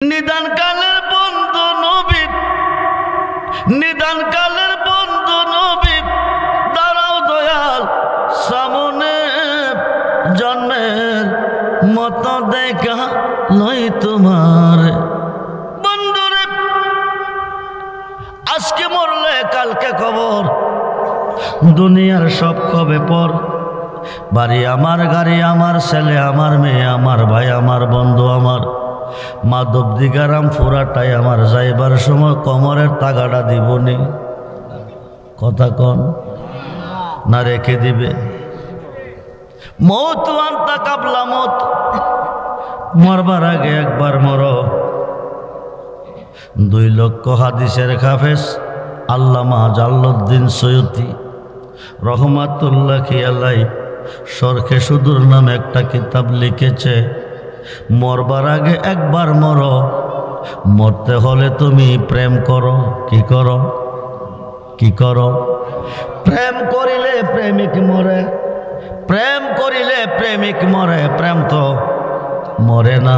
নিদান কালের বন্ধু নবী, নিদান কালের বন্ধু নবী, দাঁড়াও দয়াল সামনে, জন্মের মতো দেখা লই তোমার। বন্ধুরে আজকে মরলে কালকে কবর, দুনিয়ার সব কবে পর। বাড়ি আমার, গাড়ি আমার, ছেলে আমার, মেয়ে আমার, ভাই আমার, বন্ধু আমার, মাধব দিগারাম ফুরাটাই আমার। যাইবার সময় কমরের টাকাটা দিবনি, কথা কন না রেখে দিবে। মৌত আনতা কাবলা মত, মরবার আগে একবার মর। 2 লক্ষ হাদিসের হাফেজ আল্লামা জালালউদ্দিন সৈয়দী রহমাতুল্লাহি আলাইহি শরহে সুদূর নামে একটা কিতাব লিখেছে, মরবার আগে একবার মরো, মরতে হলে তুমি প্রেম করো। কি করো? কি করো? প্রেম করিলে প্রেমিক মরে, প্রেম করিলে প্রেমিক মরে, প্রেম তো মরে না।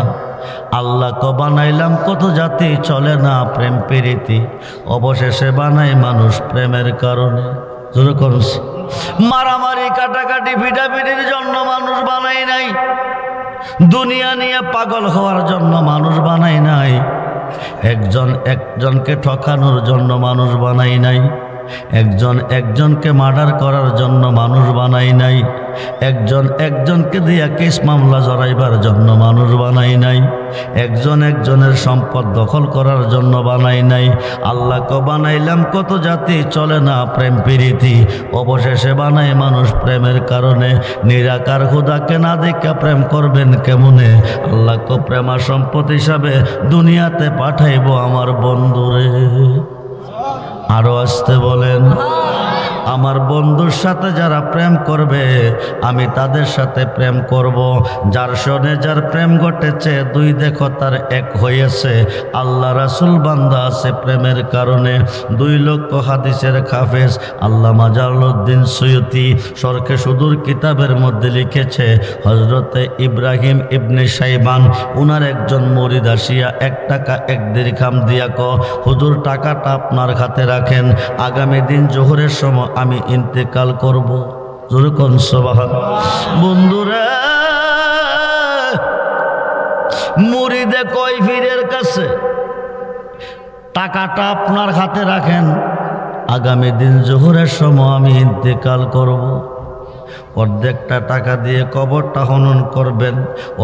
আল্লাহ ক বানাইলাম কত জাতি, চলে না প্রেম প্রীতি, অবশেষে বানাই মানুষ প্রেমের কারণে। যেরকম মারামারি কাটাকাটি ভিটাভিটির জন্য মানুষ বানাই নাই, দুনিয়া নিয়ে পাগল হওয়ার জন্য মানুষ বানাই নাই, একজন একজনকে ঠকানোর জন্য মানুষ বানাই নাই, একজন একজনকে মার্ডার করার জন্য মানুষ বানাই নাই, একজন একজনকে দিয়া কেস মামলা জড়াইবার জন্য মানুষ বানাই নাই, একজন একজনের সম্পদ দখল করার জন্য বানাই নাই। আল্লাহকে বানাইলাম কত জাতি, চলে না প্রেম প্রীতি, অবশেষে বানাই মানুষ প্রেমের কারণে। নিরাকার খোদাকে না দেখা প্রেম করবেন কেমনে? আল্লাহকে প্রেমা সম্পদ হিসাবে দুনিয়াতে পাঠাইব আমার বন্ধুরে। আরো আসতে বলেন, আমার বন্ধুর সাথে যারা প্রেম করবে আমি তাদের সাথে প্রেম করব। যার সনে যার প্রেম ঘটেছে, 2 দেখো তার এক হয়েছে। আল্লাহ রাসূল বান্দা আছে প্রেমের কারণে। 2 লক্ষ হাদিসের হাফেজ আল্লামা জালালউদ্দিন সৈয়দী শরহে সুদূর কিতাবের মধ্যে লিখেছে, হযরতে ইব্রাহিম ইবনে শাইবান উনার একজন মুরিদ আসিয়া 1 টাকা 1 দিরহাম দিয়া ক, হুজুর টাকাটা আপনার হাতে রাখেন, আগামী দিন জোহরের সময় আমি ইন্তেকাল করব। যেরকম সুবহানাল্লাহ। বন্ধুরা মুরিদে কয় পীরের কাছে, টাকাটা আপনার হাতে রাখেন, আগামী দিন জোহরের সময় আমি ইন্তেকাল করব। অর্ধেকটা টাকা দিয়ে কবরটা খনন করবেন,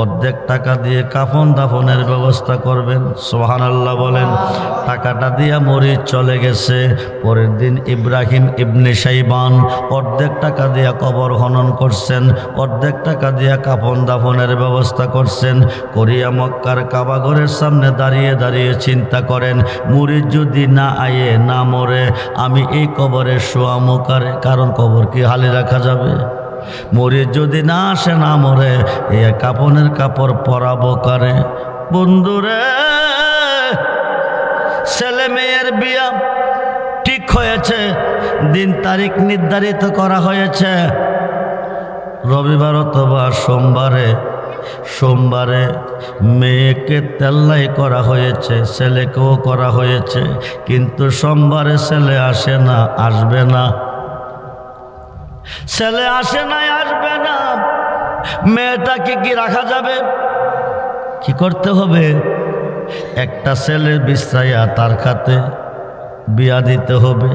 অর্ধেক টাকা দিয়ে কাফন দাফনের ব্যবস্থা করবেন। সুবহানাল্লাহ বলেন। টাকাটা দিয়া মরিদ চলে গেছে। পরের দিন ইব্রাহিম ইবনে শাইবান অর্ধেক টাকা দিয়া কবর খনন করছেন, অর্ধেক টাকা দিয়া কাফন দাফনের ব্যবস্থা করছেন। করিয়া মক্কার কাবা ঘরের সামনে দাঁড়িয়ে দাঁড়িয়ে চিন্তা করেন, মুরিদ যদি না আয়ে না মরে, আমি এই কবরে শোয়ামো কারে? কারণ কবর কি হালে রাখা যাবে? মুরিদ যদি না আসে না মরে, এ কাপনের কাপড় পরাবো কারে? বন্ধুরে ছেলে মেয়ের বিয়া ঠিক হয়েছে, দিন তারিখ নির্ধারিত করা হয়েছে, রবিবার অথবা সোমবারে। সোমবারে মেয়েকে তেল্লাই করা হয়েছে, ছেলেকেও করা হয়েছে, কিন্তু সোমবারে ছেলে আসে না, আসবে না। ছেলে আসে নাই, আসবে না। মেয়েটাকে কি রাখা যাবে? কি করতে হবে? একটা ছেলে বিশ্রাইয়া তার খাতে বিয়া দিতে হবে।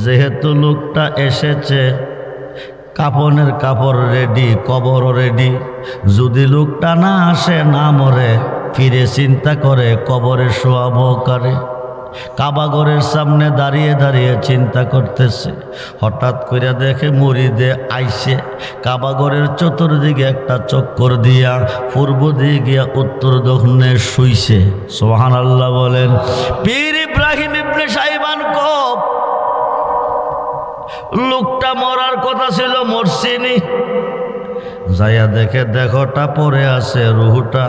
যেহেতু লোকটা এসেছে, কাপনের কাপড় রেডি, কবরও রেডি। যদি লোকটা না আসে না মরে, ফিরে চিন্তা করে কবরে শোয়াবো কারে? কাবাগরের সামনে দাঁড়িয়ে দাঁড়িয়ে চিন্তা করতেছে। হঠাৎ করে দেখে মুরিদে আইসে কাবাগরের চতুর্দিকে একটা চক্কর দিয়া পূর্ব দিকে গিয়া উত্তর দক্ষিণে শুইছে। সুবহানাল্লাহ বলেন। পীর ইব্রাহিম ইবনে শাইবান কব, লোকটা মরার কথা ছিল, মরছিনি। যাইয়া দেখে দেহটা পড়ে আছে, রুহটা।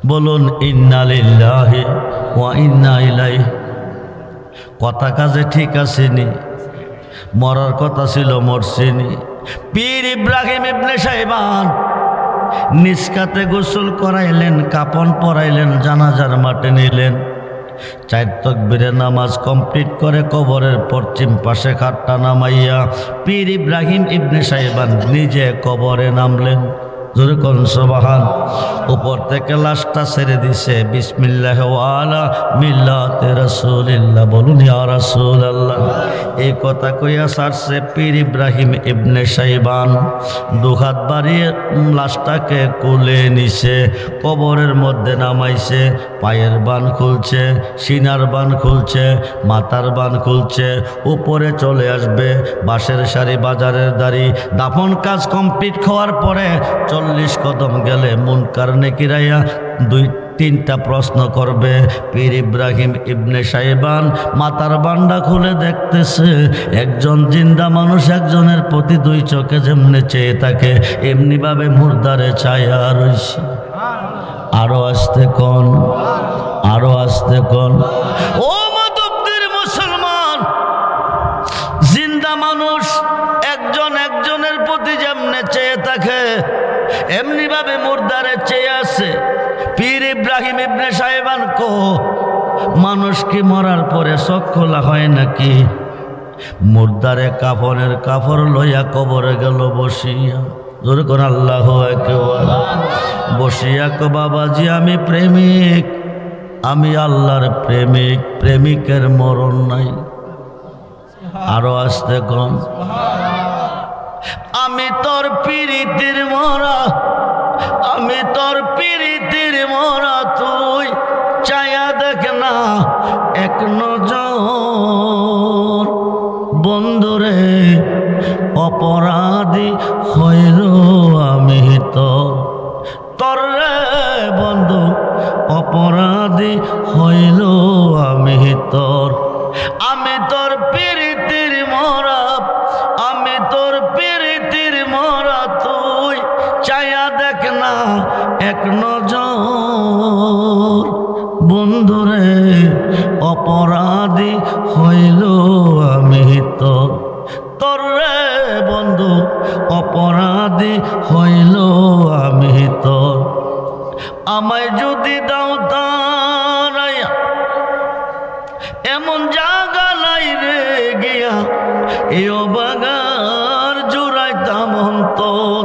বলুন ইন্না লিল্লাহি ওয়া ইন্না ইলাইহি। কথা কাজে ঠিক আসেনি, মরার কথা ছিল, মরছিনি। পীর ইব্রাহিম ইবনে শাইবান নিষ্কাতে গোসল করাইলেন, কাপন পরাইলেন, জানাজার মাঠে নিলেন। 4 তাকবীরের নামাজ কমপ্লিট করে কবরের পশ্চিম পাশে খাটটা নামাইয়া পীর ইব্রাহিম ইবনে সাইবান নিজে কবরে নামলেন। জোরে কোন সুবহান। উপর থেকে লাশটা ছেড়ে দিছে, বিসমিল্লাহ ওয়ালা মিল্লাতে রাসূলিল্লাহ, বলুন ইয়া রাসূলুল্লাহ। এই কথা কইয়া সারছে পীর ইব্রাহিম ইবনে সাইবান। দুহাত বাড়িয়ে লাশটাকে কোলে নিছে, কবরের মধ্যে নামাইছে। পায়ের বান খুলছে, সিনার বান খুলছে, মাথার বান খুলছে, উপরে চলে আসবে। বাঁশের সারি, বাজারের দাড়ি। দাফন কাজ কমপ্লিট হওয়ার পরে 40 কদম গেলে মুনকার নেকিরাইয়া 2-3টা প্রশ্ন করবে। পীর ইব্রাহিম ইবনে সাইবান মাথার বান্ডা খুলে দেখতেছে একজন জিন্দা মানুষ একজনের প্রতি 2 চোখে যেমনে চেয়ে থাকে এমনিভাবে মুর্দারে ছায়া রইছে। আরো আসতে কোন, আরো আসতে কোন। ও মাধবদের মুসলমান, জিন্দা মানুষ একজন একজনের প্রতি যেমনে চেয়ে থাকে এমনি ভাবে মুর্দারে চেয়ে আছে। পীর ইব্রাহিম ইবনে সাইবান কো, মানুষ কি মরার পরে চোখ খোলা হয় নাকি? মুর্দারে কাফনের কাপড় লইয়া কবরে গেল বসিয়া। জোরে কোন আল্লাহু আকবার। বসিয়া কো, বাবাজি আমি প্রেমিক, আমি আল্লাহর প্রেমিক, প্রেমিকের মরণ নাই। আরো আসতে কোন। আমি তোর পিরিতির মরা, আমি তোর পিরিতির মরা, তুই চায়া দেখ না এক নজর। বন্ধুরে অপরাধী হইল আমি তোর, তোর রে বন্ধু অপরাধী হইল আমি তোর। আমি তোর পিরিতির মরা, আমি তোর পিরিতির মরা, তুই চায়া দেখ না এক নজর। বন্ধুরে অপরাধী হইল আমি তোর, তোর রে বন্ধু অপরাধী হইল আমি তোর। আমায় যদি দাও তারাইয়া এমন জায়গা নাই রে গিয়া, এ বাগার জুড়াইতাম অন্তর।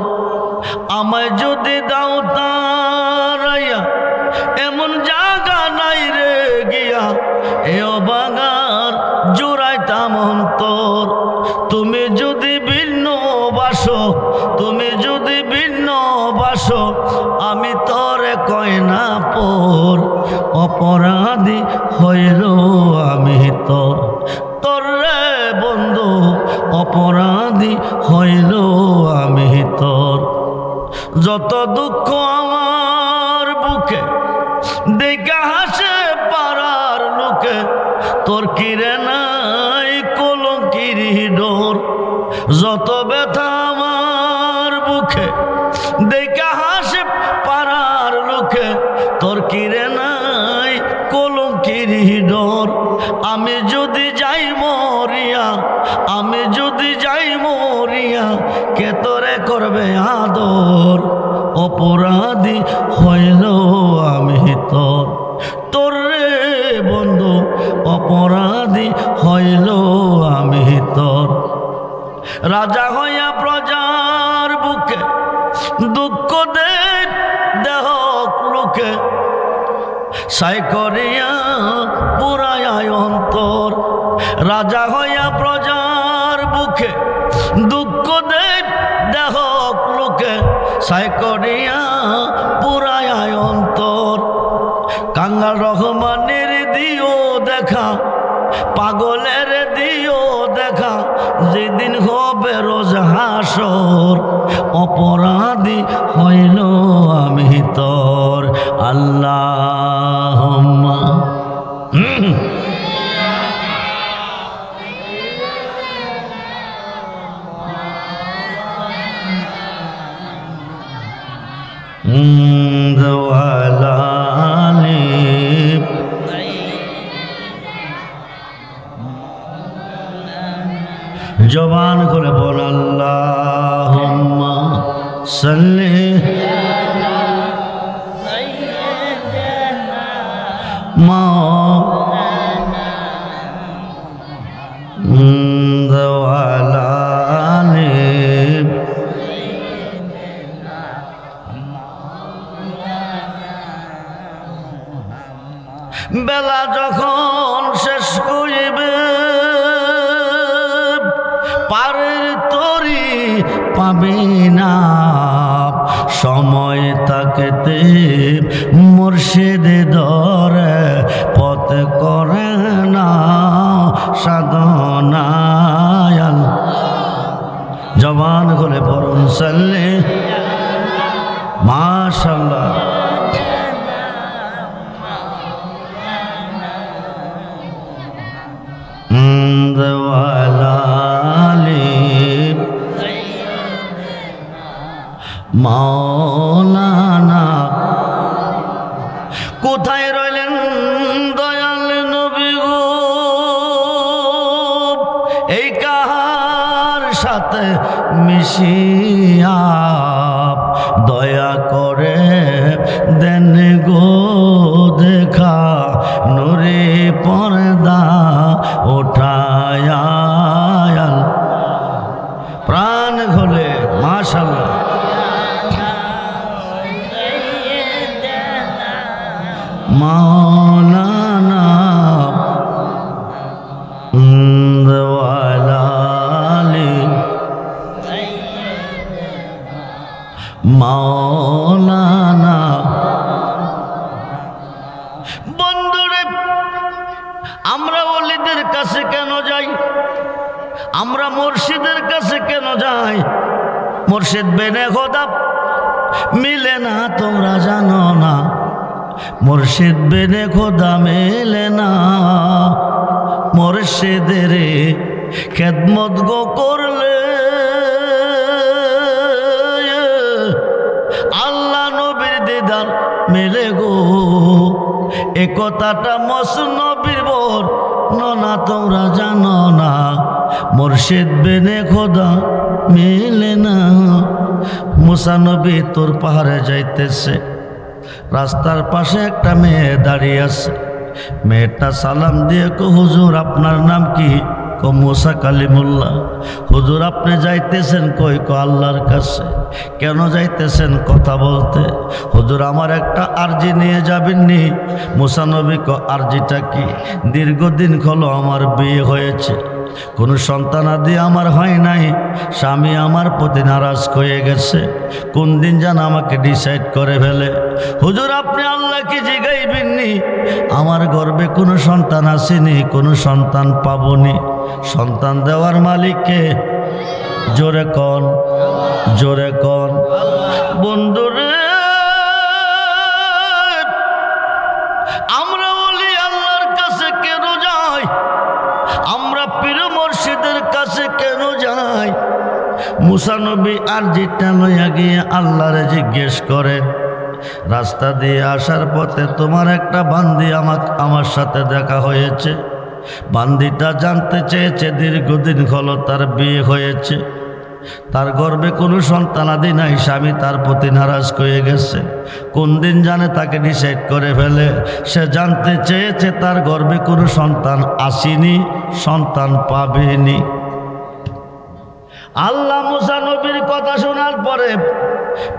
আমায় যদি দাও তারাইয়া এমন জায়গা নাই রে গিয়া, এ বাগার জুড়াইতাম অন্তর। তুমি যদি ভিন্ন বাসো, তুমি যদি ভিন্ন বাসো, আমি তোরে কয়না পর। অপরাধী হইল আমি তোর, তোর রে বন্ধু অপরাধী হইল আমি তোর। যত দুঃখ আমার বুকে দেখা হাসে পাড়ার লোকে, তোর কিরে নাই কলঙ্কিরি ডোর। যত ব্যথা আমার বুকে দেখা হাসে পাড়ার লোকে, তোর কিরে নাই কলঙ্কিরি ডোর। আমি যদি যাই মরিয়া, আমি যদি যাই মরিয়া, কে তোরে করবে আদর। অপরাধী হইল আমি তোর, তোর রে বন্ধু অপরাধী হইল আমি তোর। রাজা হইয়া প্রজার বুকে দুঃখ দে দেহ লোকে, সাই করিয়া পুরায় অন্তর। রাজা হইয়া প্রজার বুকে দুঃখ দে দেহ লোকে, সাই করিয়া পুরায় অন্তর। কাঙ্গাল রহমানের দিও দেখা, পাগলের দিও দেখা, যেদিন হবে রোজ হাসর। অপরাধী হইল আমি তোর। আল্লাহুম্মা জবান করে বল আল্লাহুম্মা সাল্লি বেলা যখন শেষ করিবে পারের তরি পাবে না সময় তাকেতে মুর্শিদে ধরে পথ করে না সাধনায়াল জবান খুলে পড়ুন সাল্লে মাশাআল্লাহ মাওলানা কোথায় রইলেন দয়াল নবী গো এই কাহার সাথে মিশিয়া দয়া করে দেন গো দেখা নূরে পর্দা ওঠায়া প্রাণ খোলে মাশাআল্লাহ মাওলানা ওয়ালালি মাওলানা বন্ধুরে আমরা ওলিদের কাছে কেন যাই আমরা মুর্শিদের কাছে কেন যাই মুর্শিদ বেনে খোদা মিলে না তোমরা জানো না মুর্শিদ বেনে খোদা মেলে না মুর্শিদের খেদমত গো করলে আল্লাহ নবীর দিদার মেলে গো এ কথাটা মসনবীর বর না তোমরা জানো না মুর্শিদ বেনে খোদা মেলে না মুসা নবী তোর পাহাড়ে যাইতেছে রাস্তার পাশে একটা মেয়ে দাঁড়িয়ে আছে মেয়েটা সালাম দিয়ে কো হুজুর আপনার নাম কি কো মুসা কালিমুল্লাহ হুজুর আপনি যাইতেছেন কই কো আল্লাহর কাছে কেন যাইতেছেন কথা বলতে হুজুর আমার একটা আরজি নিয়ে যাবেননি মুসা নবী কো আরজিটা কি দীর্ঘদিন হলো আমার বিয়ে হয়েছে কোনো সন্তানাদি আমার হয় নাই স্বামী আমার প্রতি নারাজ হয়ে গেছে কোন দিন যেন আমাকে ডিসাইড করে ফেলে হুজুর আপনি আল্লাহকে জিগাইবেননি আমার গর্ভে কোনো সন্তান আসেনি কোনো সন্তান পাবনি সন্তান দেওয়ার মালিককে জোরে কন বন্ধুরে আমরা বলি আল্লাহর কাছে কেন যাই আমরা পীর মুর্শিদের কাছে কেন যাই মুসা নবী আরজিটা লইয়া গিয়ে আল্লাহরে জিজ্ঞেস করে রাস্তা দিয়ে আসার পথে তোমার একটা বান্দি আমার সাথে দেখা হয়েছে বান্দিটা জানতে চেয়েছে দীর্ঘদিন হলো তার বিয়ে হয়েছে তার গর্ভে কোনো সন্তানাদি নাই স্বামী তার প্রতি নারাজ হয়ে গেছে কোন দিন জানে তাকে ডিসাইড করে ফেলে সে জানতে চেয়েছে তার গর্ভে কোনো সন্তান আসেনি সন্তান পাবেনি আল্লাহ মুসা নবীর কথা শোনার পরে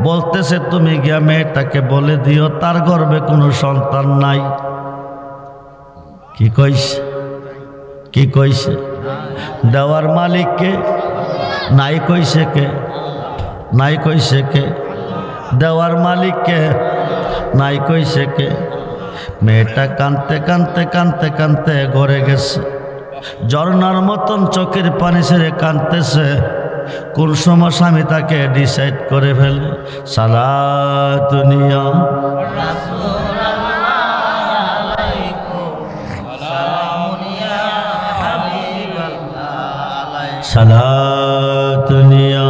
বলতেছে তুমি গিয়া মেয়েটাকে বলে দিও তার গর্ভে কোনো সন্তান নাই কি কইছে দেওয়ার মালিককে নাই কইছে কে দেওয়ার মালিককে নাই কইছে কে মেয়েটা কানতে ঘরে গেছে ঝর্ণার মতন চোখের পানি ছেড়ে কানতেছে কোন সময় স্বামী তাকে ডিসাইড করে ফেলে সালাতুনিয়া সালাতুনিয়া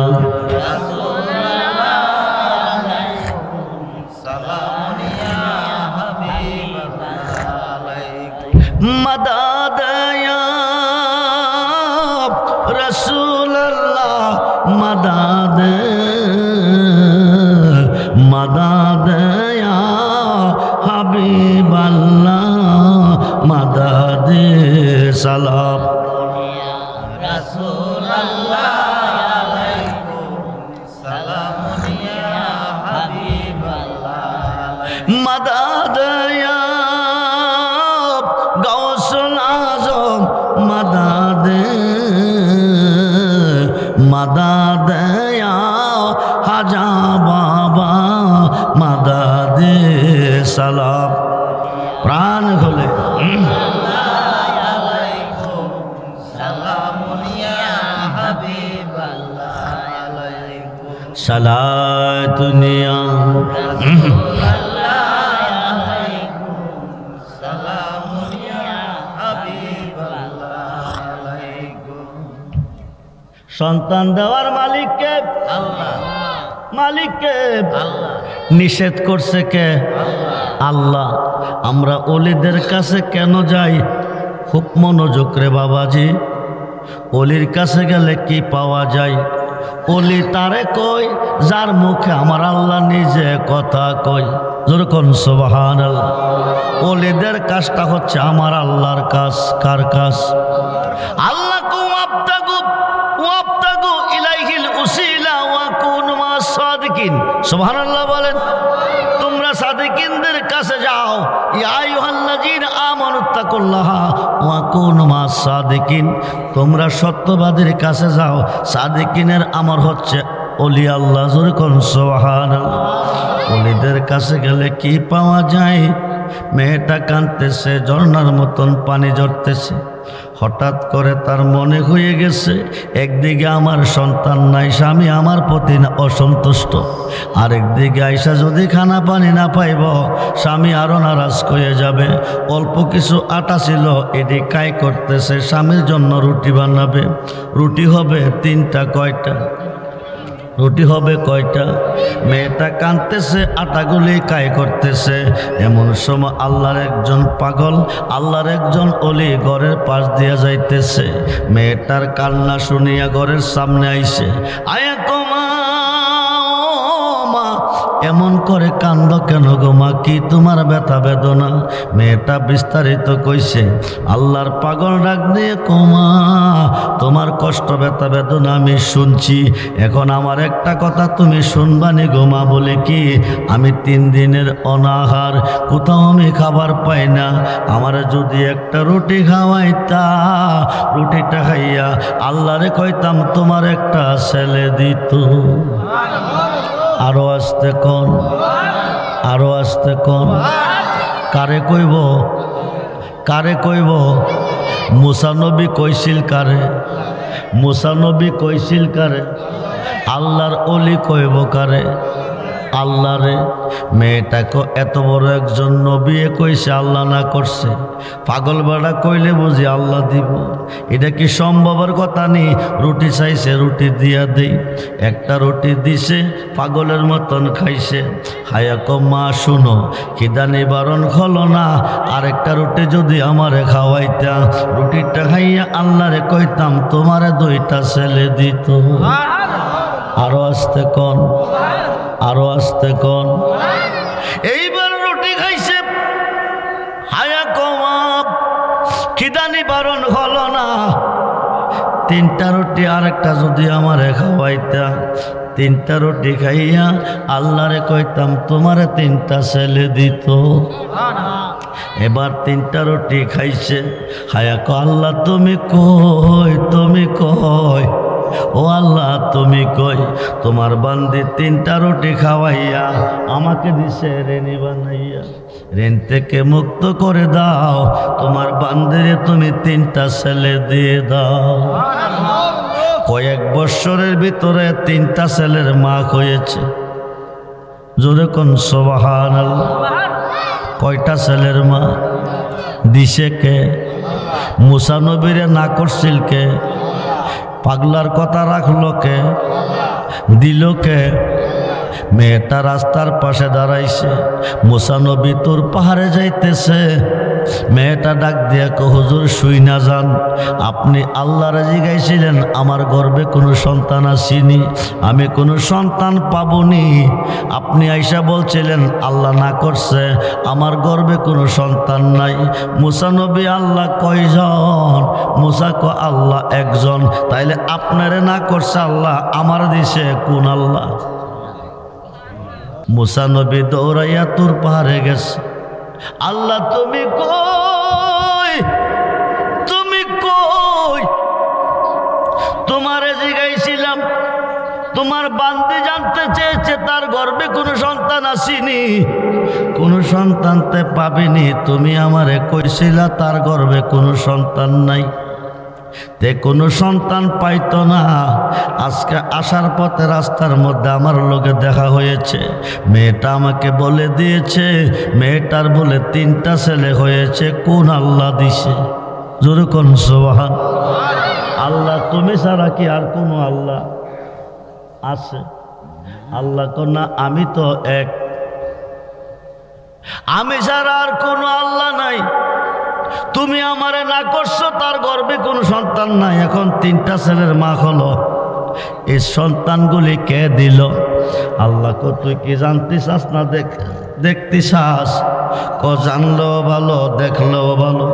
मदद या रसूल अल्लाह मदद मदद या हबीब अल्लाह মাদাদ ইয়া খাজা বাবা মাদাদ সালাম। প্রাণ হলে সালাতুনিয়া সন্তান দেওয়ার মালিককে আল্লাহ, মালিককে আল্লাহ, নিষেধ করছে কে আল্লাহ। আমরা ওলিদের কাছে কেন যাই? খুব মনোযোগ রে বাবাজি। ওলির কাছে গেলে কি পাওয়া যায়? ওলি তারে কই যার মুখে আমার আল্লাহ নিজে কথা কই। যেরকম সুবহানাল্লাহ। ওলিদের কাজটা হচ্ছে আমার আল্লাহর কাজ। কার কাজ? আল্লাহ ইলাইহিল উসিলা ওয়া কুনু মাস সাদিকিন। সুবহানাল্লাহ বলেন। তোমরা সাদিকিনদের কাছে যাও। ইয়া আইয়ুহাল্লাযীনা আমানুত্তাকুল্লাহা ওয়া কুনু মাস সাদিকিন। তোমরা সত্যবাদীর কাছে যাও। সাদিকিনের আমর হচ্ছে ওলি আল্লাহ। জোরে কোন সুবহানাল্লাহ। ওলিদের কাছে গেলে কি পাওয়া যায়? মেয়েটা কাঁদতেছে, ঝর্ণার মতন পানি ঝরতেছে। হঠাৎ করে তার মনে হয়ে গেছে একদিকে আমার সন্তান নাই, স্বামী আমার প্রতি অসন্তুষ্ট, আরেকদিকে আইসা যদি খানা পানি না পাইব স্বামী আরো নারাজ হয়ে যাবে। অল্প কিছু আটা ছিল, এটি কাই করতেছে স্বামীর জন্য রুটি বানাবে। রুটি হবে তিনটা। কয়টা রুটি হবে? কয়টা? মেয়েটা কাঁদতেছে, আটাগুলি কায় করতেছে। এমন সময় আল্লাহর একজন পাগল, আল্লাহর একজন ওলি ঘরের পাশ দিয়ে যাইতেছে। মেয়েটার কান্না শুনিয়া ঘরের সামনে আইছে। আয়া কমা এমন করে কান্দ কেন গো মা? কি তোমার ব্যথা বেদনা? মেয়েটা বিস্তারিত কইছে। আল্লাহর পাগল ডাক দিয়ে কমা তোমার কষ্ট ব্যথা বেদনা আমি শুনছি, এখন আমার একটা কথা তুমি শুনবানি গো মা। বলে কি? আমি 3 দিনের অনাহার, কোথাও আমি খাবার পাই না। আমার যদি একটা রুটি খাওয়াইতা, রুটিটা খাইয়া আল্লাহরে কইতাম তোমার একটা ছেলে দিত। আরো আসতে কোন, আরো আসতে কোন। কারে কইব? কারে কইব? মুসা নবী কইছিল কারে? মুসা নবী কইছিল কারে? আল্লাহর ওলি কইব কারে? আল্লাহরে। মেয়েটাকে এত বড় একজন নবী কইছে, আল্লাহ না করছে। পাগল বেড়া কইলে বুঝি আল্লাহ দিব? এটা কি সম্ভবের কথা নেই? রুটি চাইছে, রুটি দিয়া দেই। একটা রুটি দিছে, পাগলের মতন খাইছে। হায়া কো মা শুনো, খিদা নিবারণ হলো না, আরেকটা রুটি যদি আমারে খাওয়াইতা, রুটিটা খাইয়া আল্লাহরে কইতাম তোমারে 2টা ছেলে দিত। আরো আসতে কোন, আরো আসতে কোন। এইবার রুটি খাইছে, হায়া কমা খিদা নিবারণ হলো না, 3টা রুটি আরেকটা যদি আমারে খাওয়াইতা, 3টা রুটি খাইয়া আল্লাহরে কইতাম তোমারে 3টা ছেলে দিত। এবার 3টা রুটি খাইছে। হায়া কো আল্লাহ তুমি কই, তুমি কই? ও আল্লাহ তুমি কই? তোমার বান্দি 3টা রুটি খাওয়াইয়া আমাকে দিছে রেনি বানাইয়া। ঋণ থেকে মুক্ত করে দাও, তোমার বান্দিরে তুমি 3টা ছেলে দিয়ে দাও। কয়েক বৎসরের ভিতরে 3টা ছেলের মা হয়েছে। জোরে কোন সুবহানাল্লাহ। কয়টা ছেলের মা? দিছে কে? মুসা নবীরে না করছিল কে? পাগলার কথা রাখলো কে? দিল কে? মেয়েটা রাস্তার পাশে দাঁড়াইছে। মুসা নবী তোর পাহাড়ে যাইতেছে। মেয়েটা ডাক দিয়া কো হুজুর শুই না যান, আপনি আল্লাহরে জিগাইছিলেন আমার গর্ভে কোনো সন্তান আসেনি, আমি কোনো সন্তান পাবনি। আপনি আইসা বলছিলেন আল্লাহ না করছে, আমার গর্ভে কোনো সন্তান নাই। মুসা নবী আল্লাহ কয়জন? মুসা কো আল্লাহ একজন। তাইলে আপনারে না করছে আল্লাহ, আমার দিছে কোন আল্লাহ? মুসা নবী দৌড়াইয়া তোর পাহাড়ে গেছে। আল্লাহ তুমি কই, তুমি কই? তোমারে জিগাইছিলাম তোমার বান্দি জানতে চেয়েছে তার গর্ভে কোনো সন্তান আসেনি, কোনো সন্তানতে পাবিনি। তুমি আমারে কইছিলা তার গর্ভে কোনো সন্তান নাই, তে কোনো সন্তান পাইতো না। আজকে আসার পথে রাস্তার মধ্যে আমার লোকে দেখা হয়েছে, মেয়েটা আমাকে বলে দিয়েছে মেয়েটার বলে 3টা ছেলে হয়েছে। কোন আল্লাহ দিছে? জোরে কোন সুবহান। আল্লাহ তুমি ছাড়া কি আর কোনো আল্লাহ আছে? আল্লাহ কো না, আমি তো এক, আমি ছাড়া আর কোনো আল্লাহ নাই। তুমি আমারে না করছো, তার গর্ভে কোনো সন্তান নাই, এখন 3টা ছেলের মা হলো। এই সন্তানগুলি কে দিল? আল্লাহ কো তুই কি জানতে চাস না দেখতে চাস? ক জানলেও ভালো, দেখলেও ভালো।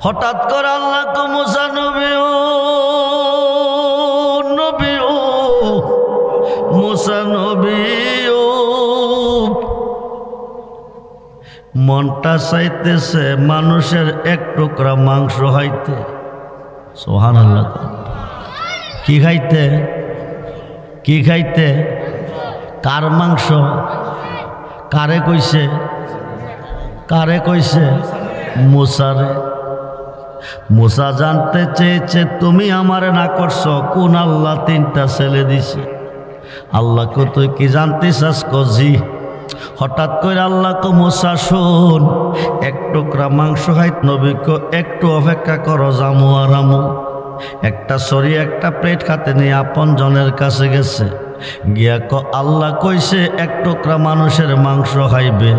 হঠাৎ করে আল্লাহ কো মুসা নবী ও নবী ও মুসা নবী ও, মনটা চাইতেছে মানুষের এক টুকরা মাংস খাইতে। সুবহানাল্লাহ। কি খাইতে? কি খাইতে? কার মাংস? কারে কইছে? কারে কইছে? মুসারে। মুসা জানতে চেয়েছে তুমি আমারে না করছো, কোন আল্লাহ 3টা ছেলে দিছে? আল্লাহ কো তুই কি জানতে চাস? জি। হঠাৎ করে আল্লাহ কো মুসা শোন, এক টুকরা মাংস খাইত নবী কো একটু অপেক্ষা করো, জামু আর আমু। একটা সরি একটা প্লেট খাতে নিয়ে আপন জনের কাছে গেছে, গিয়া ক আল্লাহ কইছে এক টুকরা মানুষের মাংস খাইবে,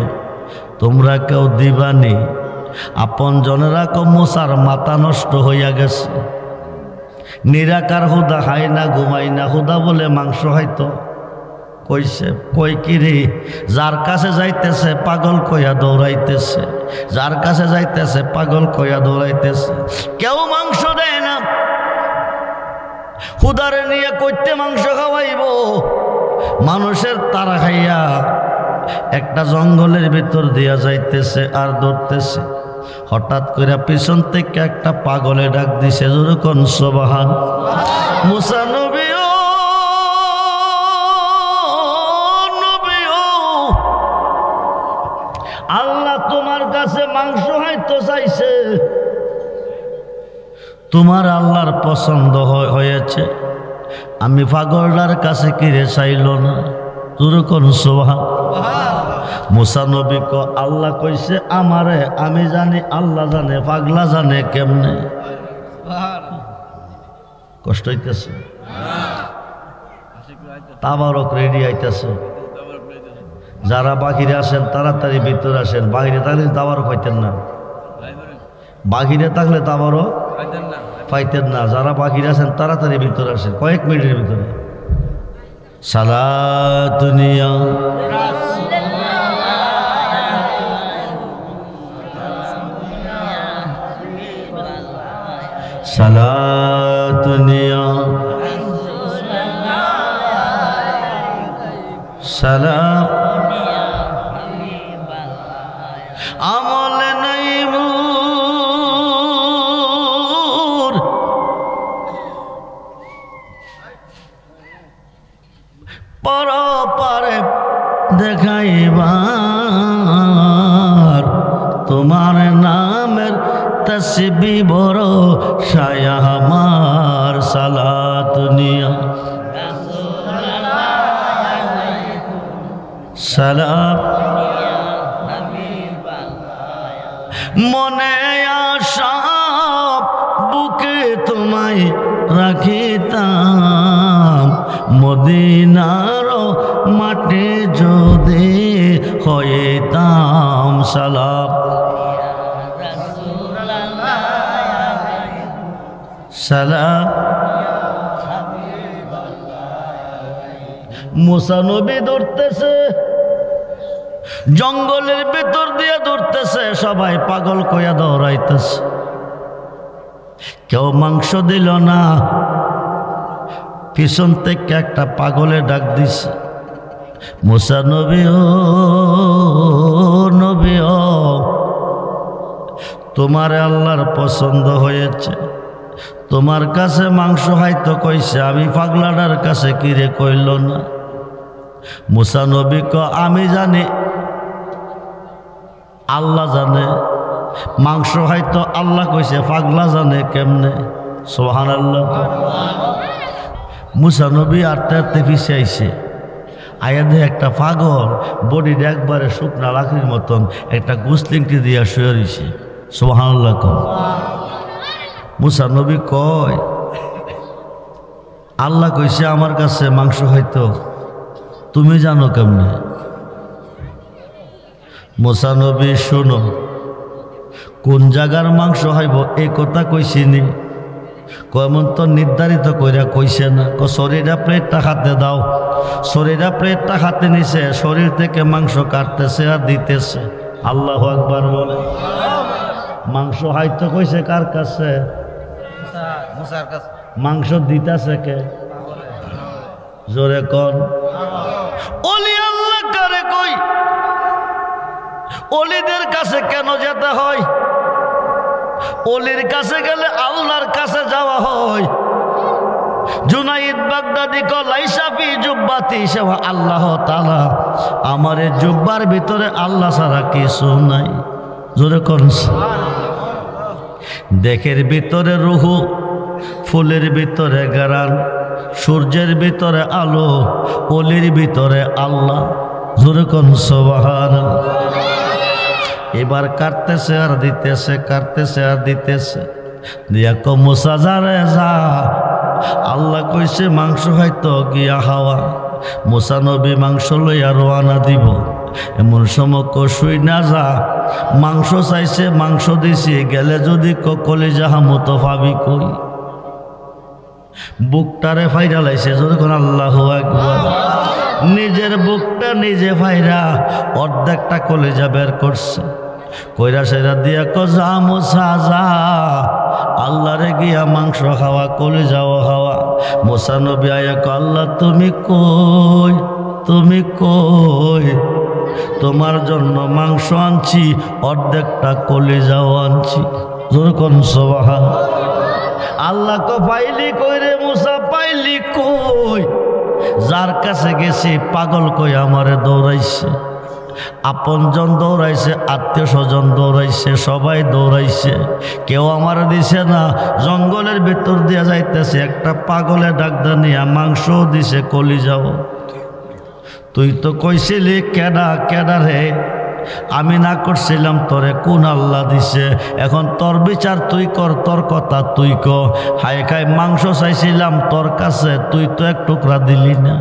তোমরা কেউ দিবানি? আপন জনেরা কো মুসার মাথা নষ্ট হইয়া গেছে, নিরাকার হুদা খাই না ঘুমাই না, হুদা বলে মাংস খাইতো। কইছে কই কিরে, যার কাছে যাইতেছে পাগল কইয়া দৌড়াইতেছে, যার কাছে যাইতেছে পাগল কইয়া দৌড়াইতেছে। কেউ মাংস দেয় না, হুদারে নিয়ে কইতে মাংস খাওয়াইব। মানুষের তারা খাইয়া একটা জঙ্গলের ভিতর দিয়া যাইতেছে আর ধরতেছে। হঠাৎ করে পিছন থেকে একটা পাগলে ডাক দিছে, যেরকম সুবহান। মুসা নবী ও নবী ও, আল্লাহ তোমার কাছে মাংস হয়তো চাইছে, তোমার আল্লাহর পছন্দ হয়েছে, আমি পাগলটার কাছে কিরে চাইল না। যেরকম সুবহান। মুসা নবী কো আল্লাহ কইছে আমারে, আমি জানি আল্লাহ জানে, পাগলা জানে কেমনে। কষ্ট হইতেছে? তাবারক রেডি আইতেছে। যারা বাহিরে আসেন তাড়াতাড়ি ভিতরে আসেন, বাহিরে থাকলে তাবারক পাইতেন না, বাহিরে থাকলে তাবারক পাইতেন না। যারা বাহিরে আছেন তাড়াতাড়ি ভিতরে আসেন, কয়েক মিনিটের ভিতরে। সালাতুনিয়া সালাতুনিয়া সালাম আমল নাই মোর, পর পারে দেখাইবার তোমার নামের তসবিহ বড় শায়া আমার। সালাতুনিয়া সালাম মনে আশা বুকে তোমায় রাখিতাম, মদিনার মাঠে যদি হইতাম। সালাম সালাম। মুসা নবী ধরতেছে, জঙ্গলের ভিতর দিয়ে ধরতেছে, সবাই পাগল কইয়া দৌড়াইতেছে, কেউ মাংস দিল না। পিছন থেকে একটা পাগলে ডাক দিছে, মুসা নবী ও নবী ও, তোমার আল্লাহর পছন্দ হয়েছে, তোমার কাছে মাংস হয়তো কইছে, আমি পাগলাটার কাছে কিরে কইল না। মুসা নবী আমি জানি, আল্লাহ জানে। মাংস হয়তো আল্লাহ কইছে, পাগলা জানে কেমনে? সুবহানাল্লাহ। মুসা নবী আটতে আটতে পিছিয়ে আইছে, আয়া দিয়ে একটা পাগল বডিটা একবারে শুকনা লাকড়ির মতন একটা গুসলিংটি দিয়া শুয়ে রয়েছে। সুবহানাল্লাহ। মুসা নবী কয়, আল্লাহ কইছে আমার কাছে মাংস হয়তো, তুমি জানো কেমনে? মুসা নবী শোনো, কোন জায়গার মাংস হইব এই কথা কইছিনি? কেমন তো নির্ধারিত কইরা কইছে না। শরীরা প্লেটটা হাতে দাও। শরীরা প্লেটটা হাতে নিছে, শরীর থেকে মাংস কাটতেছে আর দিতেছে। আল্লাহু আকবার বলে। মাংস হয়তো কইছে কার কাছে? মাংস দিতেছে কে? জোরে কোন? ওলি আল্লাহ কারে কই? ওলিদের কাছে কেন যেতে হয়? ওলির কাছে গেলে আল্লাহর কাছে যাওয়া হয়। জুনাইদ বাগদাদি লাইসা ফি জুব্বাতি সিওয়া আল্লাহ তাআলা, আমার এই জুব্বার ভিতরে আল্লাহ ছাড়া কিছু নাই। জোরে কোন? দেখের ভিতরে রুহু, ফুলের ভিতরে গারান, সূর্যের ভিতরে আলো, ওলির ভিতরে আল্লাহ। জোরে কোন সুবহানাল্লাহ। এবার কাটতেছে আর দিতেছে, কাটতেছে আর দিতেছে। দিয়া কো মুসা যারে যা, আল্লাহ কইছে মাংস হয়তো গিয়া হাওয়া। মুসা নবী মাংস লইয়া রওনা দিব। এমন সময় কষুই না যা, মাংস চাইছে মাংস দিছি, গেলে যদি কলিজা মতো পাবি কই? বুকটারে ফাইরা লাইছে। যখন আল্লাহু আকবার, নিজের বুকটা নিজে ফাইরা অর্ধেকটা কলিজা বের করছে। কইরা সেরা দিয়া যা মুসা যা, আল্লাহরে গিয়া মাংস খাওয়া, কলিজাও খাওয়া। মুসা নবী আয়া আল্লাহ তুমি কই? তুমি কই? তোমার জন্য মাংস আনছি, অর্ধেকটা কলিজাও আনছি। যেরকম সুবহান। আল্লাহ কো পাইলি কই রে মুসা, পাইলি কই? যার কাছে গেছি পাগল কই আমারে দৌড়াইছে। আপনজন দৌড়াইছে, আত্মীয় স্বজন দৌড়াইছে, সবাই দৌড়াইছে, কেউ আমার দিছে না। জঙ্গলের ভিতর দিয়া যাইতেছে, একটা পাগলে ডাকদা নিয়া মাংস দিছে, কলিজাও। তুই তো কইছিলি কেডা কেডা রে? আমি না করছিলাম তোরে, কোন আল্লাহ দিছে? এখন তোর বিচার তুই কর, তোর কথা তুই ক। হায় খায় মাংস চাইছিলাম তোর কাছে, তুই তো এক টুকরা দিলি না।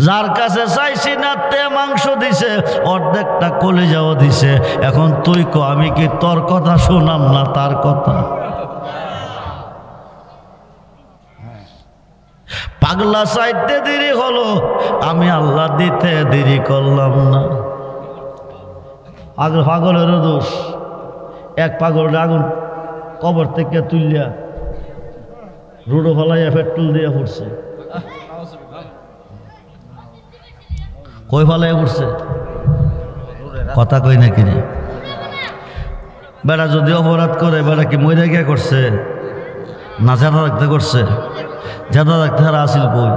যার কাছে চাইছি না তে মাংস দিছে, অর্ধেকটা কলিজাও দিছে। এখন তুই ক, আমি কি তোর কথা শোনাম না তার কথা? পাগলা চাইতে দেরি হলো, আমি আল্লাহ দিতে দেরি করলাম না। পাগলেরও দোষ। এক পাগল আগুন কবর থেকে তুলিয়া রুডো ফলাইয়া পেট্রোল দিয়ে পড়ছে। কই ফলাইয়া পড়ছে? কথা কই না কিনে? বেড়া যদি অপরাধ করে, বেড়া কি মইরা গিয়া করছে না জেদা রাখতে করছে? জেদা রাখতে হারা আসিল কই?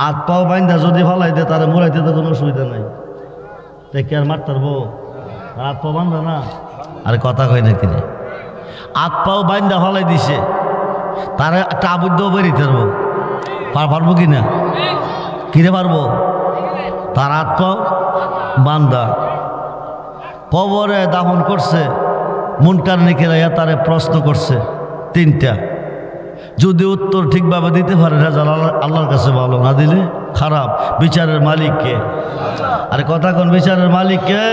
হাত পাও বাইন্দা যদি ফালাই দে, তারা মোড়াইতে তো কোনো অসুবিধা নাই। দেখে আর মারতে পারবো? হাত পাও বান্ধা না। আরে কথা কই না কিনে? হাত পাও বাইন্দা ফালাই দিছে, তারা একটা আবদ্ধ বেরিতে পারবো? পারবো কি না? কিরে পারবো? তার হাত পাও বান্ধা কবরে দাফন করছে। মুনকার নিকিরা তারে প্রশ্ন করছে তিনটা। যদি উত্তর ঠিকভাবে দিতে পারে রেজাল্ট আল্লাহর কাছে ভালো, না দিলে খারাপ। বিচারের মালিক কে? আরে কথা কোন? বিচারের মালিক কে?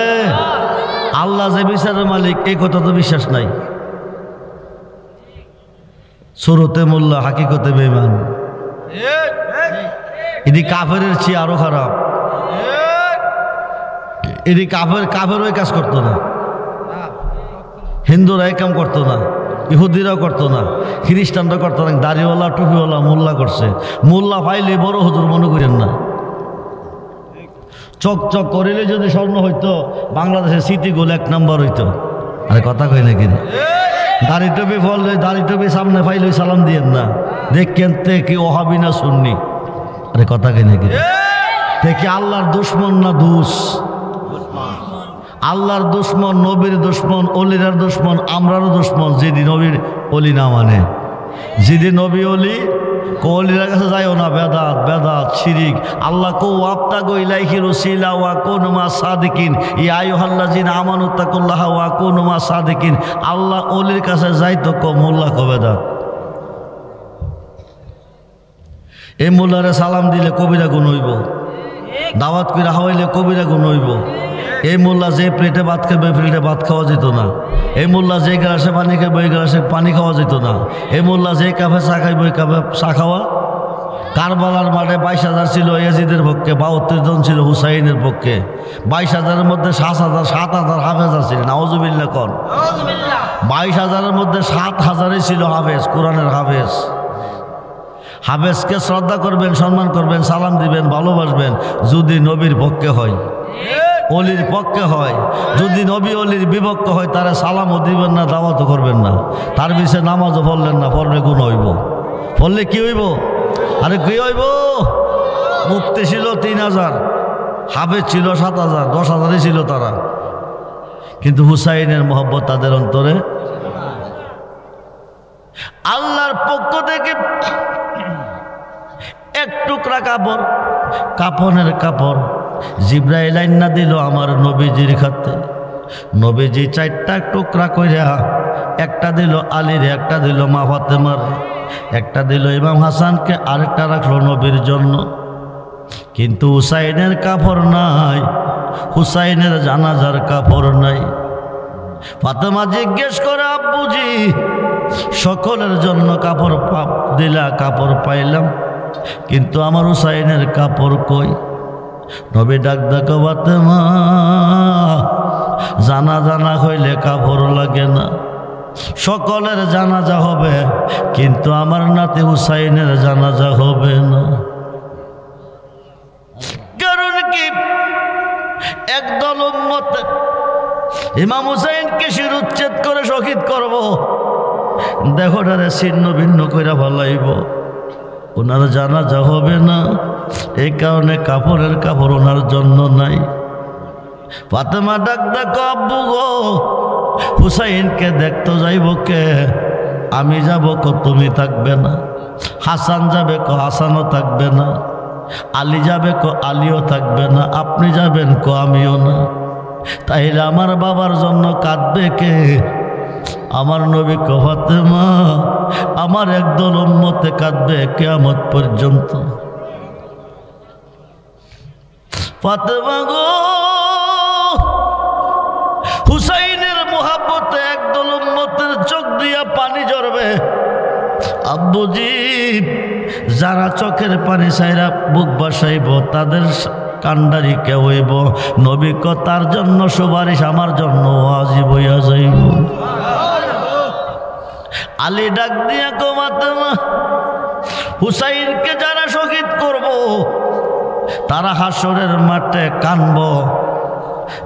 আল্লাহ যে বিচারের মালিক, এই কথা তো বিশ্বাস নাই। শুরুতে মোল্লা, হাকিকতে বেঈমান। এদি কাফেরের চেয়ে আরো খারাপ। এদি কাফের ওই কাজ করতো না, হিন্দুরা এই কাম করতো না, ইহুদিরাও করতো না, খ্রিস্টানরা করতো না। দাড়িওয়ালা টুপিওয়ালা মোল্লা করছে। মোল্লা পাইলে বড় হুজুর মনে করেন না। চক চক করিলে যদি স্বর্ণ হইতো, বাংলাদেশের সিটি গোল 1 নম্বর হইতো। আরে কথা কই নাকি দাড়ি টুপি ফললে দাড়ি টুপি সামনে ফাইলে সালাম দিয়েন না দেখেন তে কি ওহাবি না সুন্নি আরে কথা কই নাকি দেখি আল্লাহর দুশ্মন না দুস আল্লাহর দুশ্মন নবীর দুশ্মন অলিরার দুশ্মন আমরারও দুশ্মন যেদিন নবীর অলি না মানে যেদিন নবী অলি কলিরা কাছে যাইও না বেদাত বেদাত শিরিক আল্লাহ কো ওয়াক্তা গইলাইহি রসিলা ওয়া কুনুমা সাদিকিন ইয়া আইয়ুহাল্লাযিনা আমানু তাকুল্লাহ ওয়া কুনুমা সাদিকিন আল্লাহ অলির কাছে যাইতো কো মোল্লা কো বেদাত এই মোল্লারে সালাম দিলে কবিরা গুণ হইব দাওয়াত করে হাওয়াইলে কবিরা গুণ হইব এই মোল্লা যে প্লেটে ভাত খাবে প্লেটে ভাত খাওয়া যেত না এই মোল্লা যে গ্লাসে পানি খাবে ওই গ্লাসে পানি খাওয়া যেত না এই মোল্লা যে কাপে চা খাইবে ওই কাপে চা খাওয়া কারবালার মাঠে 22,000 ছিল ইয়াজিদের পক্ষে 72 জন ছিল হুসাইনের পক্ষে 22,000-এর মধ্যে 7,000 হাফেজ আছে নাউজুবিল্লাহ কোন 22,000-এর মধ্যে 7,000-ই ছিল হাফেজ কোরআনের হাফেজ হাফেজকে শ্রদ্ধা করবেন সম্মান করবেন সালাম দিবেন ভালোবাসবেন যদি নবীর পক্ষে হয় অলির পক্ষে হয় যদি নবী অলির বিপক্ষে হয় তারা সালামও দিবেন না দাওয়াতও করবেন না তার বিষয়ে নামাজও পড়লেন না পড়লে গুণ হইব পড়লে কি হইব আরে কি হইব মুক্তি ছিল 3,000 হাফেজ ছিল 7,000 10,000-ই ছিল তারা কিন্তু হুসাইনের মহব্বত তাদের অন্তরে আল্লাহর পক্ষ থেকে এক টুকরা কাপড় কাপনের কাপড় জিব্রাইল আইনা দিল আমার নবীজির খাতে নবীজি 4টা টুকরা কইরা একটা দিল আলীর একটা দিল মা ফাতেমার একটা দিল ইমাম হাসানকে আরেকটা রাখলো নবীর জন্য কিন্তু হুসাইনের কাপড় নাই হুসাইনের জানাজার কাপড় নাই ফাতেমা জিজ্ঞেস করে আব্বুজি সকলের জন্য কাপড় দিলা কাপড় পাইলাম কিন্তু আমার হুসাইনের কাপড় কই নবী ডাক দেখো ফাতেমা জানা জানা হইলে কাপড় লাগে না সকলের জানাজা হবে কিন্তু আমার নাতি হুসাইনের জানাজা হবে না কারণ কি একদল উম্মত ইমাম হুসাইনকে শিরুচ্ছেদ করে শহীদ করব দেখো তারে ছিন্ন ভিন্ন কইরা ভালাইব ওনার জানাজা হবে না এই কারণে কাপড়ের কাপড় ওনার জন্য নাই ফাতেমা ডাক দেখো আব্বু গো হুসাইনকে দেখতে যাইব কে আমি যাব কো তুমি থাকবে না হাসান যাবে কো হাসানও থাকবে না আলী যাবে কো আলীও থাকবে না আপনি যাবেন কো আমিও না তাইলে আমার বাবার জন্য কাঁদবে কে আমার নবী কো ফাতেমা আমার একদল উম্মতে কাঁদবে কিয়ামত পর্যন্ত ফাতেমা গো হুসাইনের মোহাব্বতে একদল উম্মতের চোখ দিয়া পানি ঝরবে আব্বুজি যারা চোখের পানি ছাইরা বুক বাসাইব তাদের কান্ডারি কে হইব নবী ক তার জন্য সুপারিশ আমার জন্য ওয়াজিব হইয়া যাইব আলী ডাক দিয়া কো ফাতেমা হুসাইনকে যারা শহীদ করব তারা হাসরের মাঠে কানব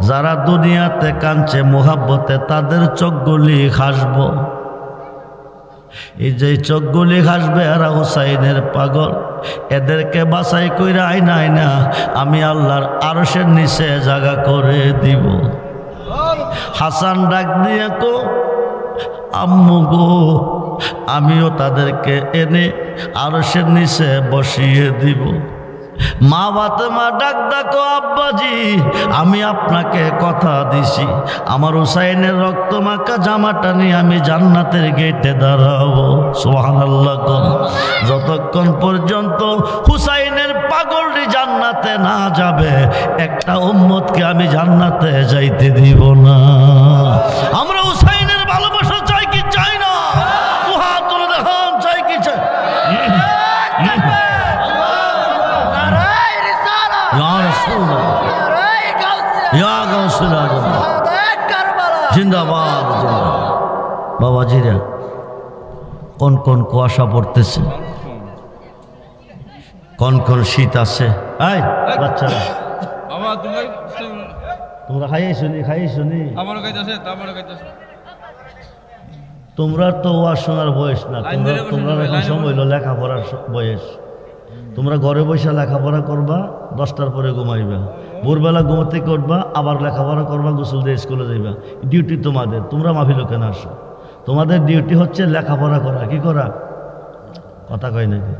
যারা দুনিয়াতে কাঁদছে মোহাব্বতে তাদের চোখগুলি হাসব এই যে চোখগুলি হাসবে এরা হুসাইনের পাগল এদেরকে বাছাই কইরা আইনা আইনা আমি আল্লাহর আরশের নিচে জায়গা করে দিব হাসান ডাক দিয়ে কো আম্মু গো আমিও তাদেরকে এনে আরশের নিচে বসিয়ে দিব মা ফাতেমা ডাক দেখো আব্বাজি আমি আপনাকে কথা দিছি আমার হুসাইনের রক্ত মাখা জামাটা নিয়ে আমি জান্নাতের গেটে দাঁড়াবো সুবহানাল্লাহ যতক্ষণ পর্যন্ত হুসাইনের পাগলটি জান্নাতে না যাবে একটা উম্মতকে আমি জান্নাতে যাইতে দিব না আমরা হুসাইনের ভালোবাসা চাই কি চাই না হাত তুলে দেখান চাই কি চাই জিন্দাবাদ বাবাজিরা কোন কোন কুয়াশা পড়তেছে কোন কোন শীত আছে বাচ্চারা তোমরা খাইয়েছো নি আমারও খাইতেছে আমারও খাইতেছে। তোমরা তো ওয়াজ শোনার বয়স না, তোমরা এখন সময় হইল লেখাপড়ার বয়স। তোমরা ঘরে বসে লেখাপড়া করবা, 10টার পরে ঘুমাইবা, ভোরবেলা ঘুমাতে করবা, আবার লেখাপড়া করবা, গোসল দিয়ে স্কুলে যাইবা। ডিউটি তোমাদের, তোমরা মাহফিলে কেন আসো? তোমাদের ডিউটি হচ্ছে লেখাপড়া করা। কি করা? কথা কয় নাকি?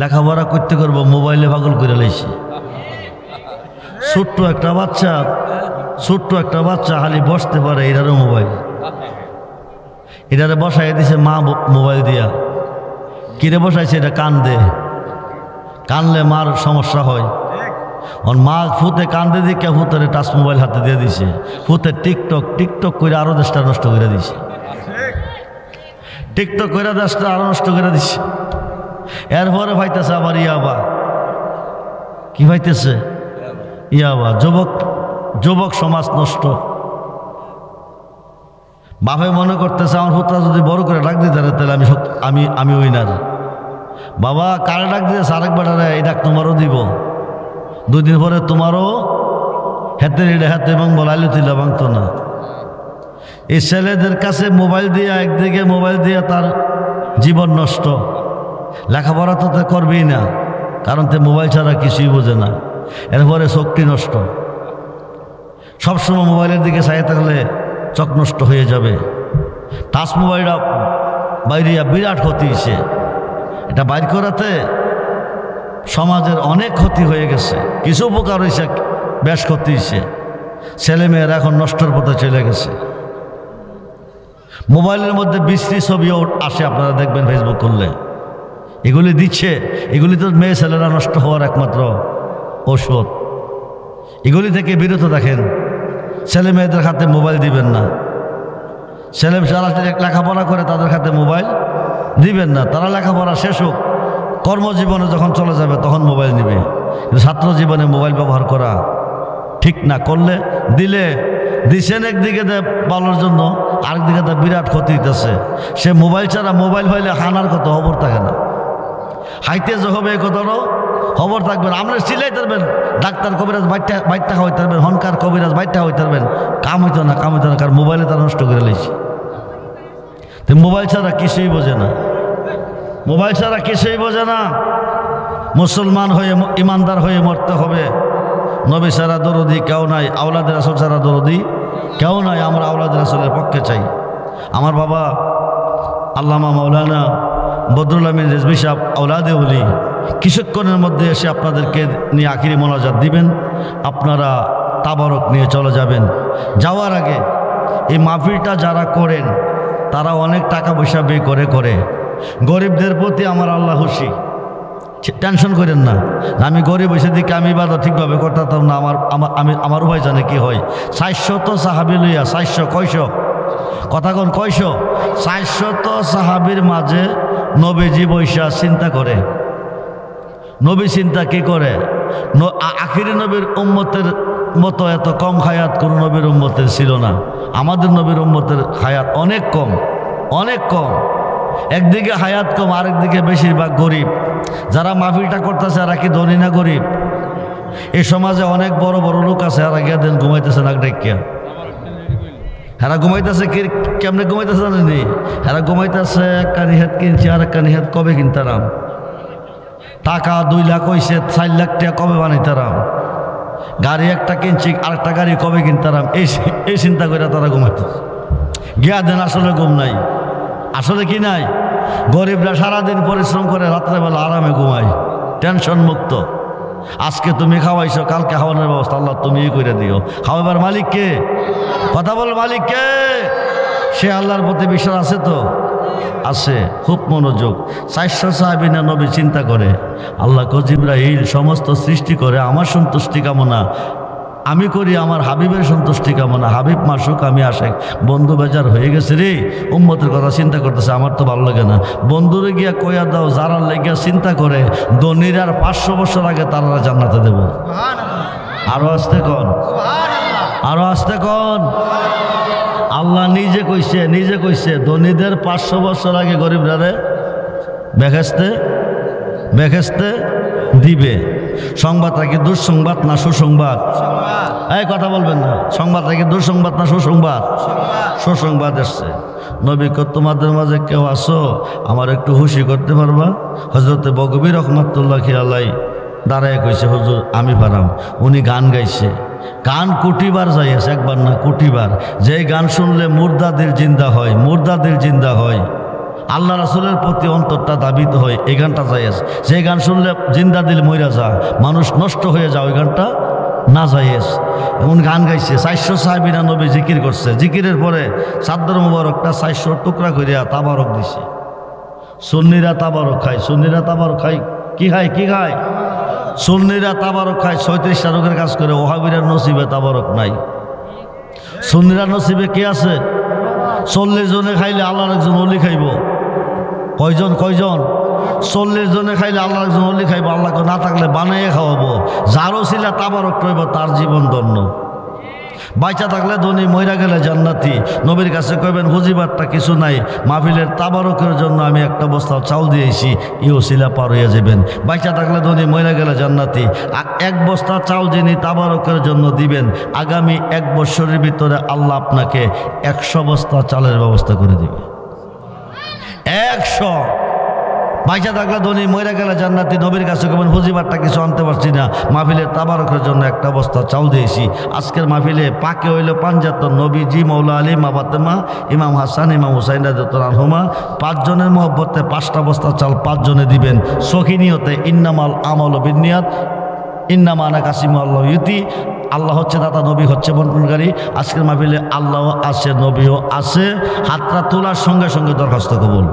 লেখাপড়া করতে করবো, মোবাইলে পাগল করে লাইছে। ছোট্ট একটা বাচ্চা খালি বসতে পারে, এটারও মোবাইল। এটারে বসাই দিছে মা মোবাইল দিয়া। কিরে বসাইছে? এটা কানলে মার সমস্যা হয়। মা ফুতে কান্দে দিকে ফুতের টাচ মোবাইল হাতে দিয়ে দিছে। ফুতে টিকটক করে আরো দেশটা নষ্ট করে দিছে। টিকটক করে দেশটা আরো নষ্ট করে দিছে। এরপরে ভাইতেছে আবার ইয়াবা। কি ভাইতেছে? ইয়াবা। যুবক সমাজ নষ্ট। বাপে মনে করতেছে আমার পুত্রা যদি বড় করে ডাক দিতে তাহলে আমি উইনার। বাবা কারে ডাক দিতেছে? আরেক বেটারে, এই ডাক তোমারও দিব। 2 দিন পরে তোমারও হাতে এবং বলাইলে তিলা ভাঙতো না। এই ছেলেদের কাছে মোবাইল দিয়ে, একদিকে মোবাইল দিয়ে তার জীবন নষ্ট। লেখাপড়া তো করবেই না, কারণ তে মোবাইল ছাড়া কিছুই বোঝে না। এরপরে চোখটি নষ্ট। সবসময় মোবাইলের দিকে চাই থাকলে চোখ নষ্ট হয়ে যাবে। টাচ মোবাইলটা বাইরিয়া বিরাট ক্ষতি হয়েছে। এটা বাইর করাতে সমাজের অনেক ক্ষতি হয়ে গেছে। কিছু উপকার হয়েছে, বেশ ক্ষতি হয়েছে। ছেলেমেয়েরা এখন নষ্টের পথে চলে গেছে। মোবাইলের মধ্যে বিশ্রী ছবিও আসে, আপনারা দেখবেন ফেসবুক করলে। এগুলি দিচ্ছে, এগুলি তো মেয়ে ছেলেরা নষ্ট হওয়ার একমাত্র ঔষধ। এগুলি থেকে বিরত থাকেন। ছেলে মেয়েদের হাতে মোবাইল দিবেন না। যারা লেখাপড়া করে তাদের হাতে মোবাইল দিবেন না। তারা লেখাপড়া শেষ হোক, কর্মজীবনে যখন চলে যাবে তখন মোবাইল নিবে। কিন্তু ছাত্র জীবনে মোবাইল ব্যবহার করা ঠিক না। করলে দিছেন একদিকে ভালোর জন্য, আরেকদিকে তা বিরাট ক্ষতি দিতেছে। সে মোবাইল ছাড়া, মোবাইল হইলে হানার কত খবর থাকে না, হাইতে যে হবে কতরও খবর থাকবেন। আমরা সিলাই থাকবেন, ডাক্তার কবিরাজ বাইরটা হইতে পারবেন, হনকার কবিরাজ বাইরটা হইতে পারবেন। কাম হইতো না, কারণ মোবাইলে তারা নষ্ট করে লাইছে। তো মোবাইল ছাড়া কিছুই বোঝে না। মুসলমান হয়ে, ইমানদার হয়ে মরতে হবে। নবী ছাড়া দরদি কেউ নাই, আওলাদের রাসূল ছাড়া দরদি কেউ নাই। আমরা আওলাদের রাসূলের পক্ষে চাই। আমার বাবা আল্লামা মাওলানা বদরুল আমিন রিজভী সাহেব আওলাদে ওলি কিছুক্ষণের মধ্যে এসে আপনাদেরকে নিয়ে আখিরি মোনাজাত দিবেন। আপনারা তাবারক নিয়ে চলে যাবেন। যাওয়ার আগে এই মাহফিলটা যারা করেন তারা অনেক টাকা পয়সা ব্যয় করে গরিবদের প্রতি আমার আল্লাহ খুশি। টেনশন করেন না, আমি গরিব হয়েছে দিকে আমি বাদা ঠিকভাবে করতাম না। আমার ভাই জানে কি হয়। 400 সাহাবি লইয়া 400 কয়শো কথা কোন কয়শো 400 সাহাবির মাঝে নবীজি বৈশা চিন্তা করে। নবী চিন্তা কি করে? আখিরি নবীর উম্মতের মতো এত কম হায়াত কোন নবীর উম্মতের ছিল না। আমাদের নবীর উম্মতের হায়াত অনেক কম। একদিকে হায়াত কম, আরেকদিকে বেশিরভাগ গরিব। যারা মাহফিলটা করতেছে এরা কি ধনী না গরিব? এই সমাজে অনেক বড় বড় লোক আছে, এরা গিয়া দেন ঘুমাইতেছে নাক ডাকিয়া। হেরা ঘুমাইতেছে কেমনে ঘুমাইতেছে জানেনি? হেরা ঘুমাইতেছে একটা নিহাত কিনছি, আর একটা নিহাত কবে কিনতারাম। টাকা 2 লাখ হয়েছে, 4 লাখ টাকা কবে বানাইতারাম। গাড়ি একটা কিনছি, আরেকটা গাড়ি কবে কিনতারাম। এই চিন্তা করে তারা ঘুমাইতেছে। গিয়া দেন আসলে ঘুম নাই। আসলে কি নাই? গরিবরা সারাদিন পরিশ্রম করে রাত্রেবেলা আরামে ঘুমায়, টেনশন মুক্ত। আজকে তুমি খাওয়াইছো, কালকে খাওয়ানোর ব্যবস্থা আল্লাহ তুমিই করে দিও। খাওয়াবার মালিক কে? কথা বল, মালিক কে? সে আল্লাহর প্রতি বিশ্বাস আছে তো? আছে, খুব মনোযোগ। 400 সাহাবী নবী চিন্তা করে, আল্লাহ জিবরাইল সমস্ত সৃষ্টি করে আমার সন্তুষ্টি কামনা, আমি করি আমার হাবিবের সন্তুষ্টি কামনা। হাবিব মাসুক, আমি আশেক, বন্ধু বেজার হয়ে গেছে রে। উম্মতের কথা চিন্তা করতেছে, আমার তো ভালো লাগে না। বন্ধুরে গিয়া কইয়া দাও, যারা লেগিয়া চিন্তা করে ধনীর আর 500 বছর আগে তারা জান্নাতে দেব। আরো আসতে কন। আল্লাহ নিজে কইছে ধনীদের 500 বছর আগে গরিবরা বেহেশতে দিবে। সংবাদটা কি দুঃসংবাদ না সুসংবাদ? এই কথা বলবেন না। সংবাদটা কি দুঃসংবাদ না সুসংবাদ? সুসংবাদ এসছে। নবী কো তোমাদের মাঝে কেউ আসো আমার একটু খুশি করতে পারবা? হযরতে বগবী রহমাতুল্লাহ আলাই দাঁড়ায় কইছে, হুজুর আমি পারাম। উনি গান গাইছে, গান কোটিবার যাইয়াছে, একবার না কোটিবার। যেই গান শুনলে মুর্দাদের জিন্দা হয়, মুর্দাদের জিন্দা হয়, আল্লাহ রাসূলের প্রতি অন্তরটা দাবিত হয়, এই গানটা যাইয়াছে। সেই গান শুনলে জিন্দা দিল মইরা যা, মানুষ নষ্ট হয়ে যায়, ওই গানটা না যাইয়েস। এমন গান গাইছে। 400 সাহাবীরা নবী জিকির করছে। জিকিরের পরে চাদর মুবারকটা 400 টুকরা করিয়া তাবারক দিছে। সুন্নিরা তাবারক খায়, সুন্নিরা তাবারক খায়। কি খায়? কি খায়? সুন্নিরা তাবারক খায়, 36টা রোগের কাজ করে। ওহাবীরা নসিবে তাবারক নাই। সুন্নিরা নসিবে কি আছে? 40 জনে খাইলে আল্লাহর একজন অলি খাইব। কয়জন? কয়জন? 40 জনে খাইলে আল্লাহর একজন অলি খাইব। আল্লাহকে না থাকলে বানাইয়ে খাওয়াবো। যারও ছিল তাবারক রইব, তার জীবন ধন্য। বাইচা থাকলে ধনী, মইরা গেলে জান্নাতি। নবীর কাছে কইবেন হুজিবারটা কিছু নাই, মাহফিলের তাবারকের জন্য আমি একটা বস্তা চাউল দিয়েছি, ইও শিলা পার হইয়া যাবেন। বাইচা থাকলে ধনী, মইরা গেলে জান্নাতি। এক বস্তা চাউল যিনি তাবারকের জন্য দিবেন, আগামী 1 বছরের ভিতরে আল্লাহ আপনাকে 100 বস্তা চালের ব্যবস্থা করে দিবে। 100। বাইচা থাকলে ধনী, মইরা গেলে জান্নাতি। নবীর কাছে কবেন হুজিবারটা কিছু আনতে পারছি না, মাহফিলের তাবারকের জন্য একটা বস্তা চাউল দিয়েছি। আজকের মাহফিলে পাকে হইল 5 নবীজি, মৌলা আলী, মা ফাতেমা, ইমাম হাসান, ইমাম হুসাইন রাদিয়াল্লাহু আনহুমা। 5 জনের মহব্বতে 5টা বস্তা চাল 5 জনে দিবেন। সখী নিয়তে ইন্নামাল আমালু বিন্নিয়াত ইন্নামা আনা কাসিমু আল্লাহু ইউতি। আল্লাহ হচ্ছে দাতা, নবী হচ্ছে বন্টনকারী। আজকের মাহফিলে আল্লাহ আছে, নবীও আছে। হাতটা তোলার সঙ্গে সঙ্গে দরখাস্ত কবুল।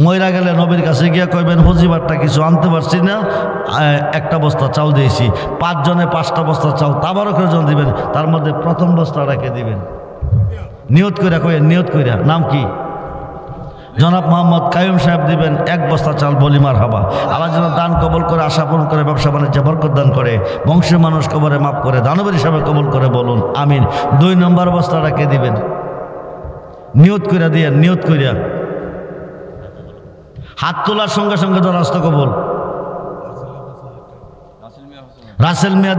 মইরা গেলে নবীর কাছে গিয়া কইবেন হুজিবারটা কিছু আনতে পারছি না, একটা বস্তা চাল দিয়েছি। 5 জনে 5টা বস্তা চাল তাবারকের জন্য দিবেন। তার মধ্যে প্রথম বস্তাটাকে দিবেন। নিয়ত কইরা কইেন, নিয়ত কইরা। নাম কি? জনাব মোহাম্মদ কাইয়ুম সাহেব দিবেন 1 বস্তা চাল। বলি মারহাবা। আল্লাহ যেন দান কবুল করে, আশা পূরণ করে, ব্যবসা বাণিজ্যে বরকত দান করে, বংশের মানুষ কবরে মাফ করে, দানবের হিসাবে কবুল করে, বলুন আমিন। 2 নম্বর বস্তাটাকে দিবেন। নিয়ত কইরা দিয়ে, নিয়ত কইরা। হাত তোলার সঙ্গে সঙ্গে দরখাস্ত কবুল। রাসেল মিয়া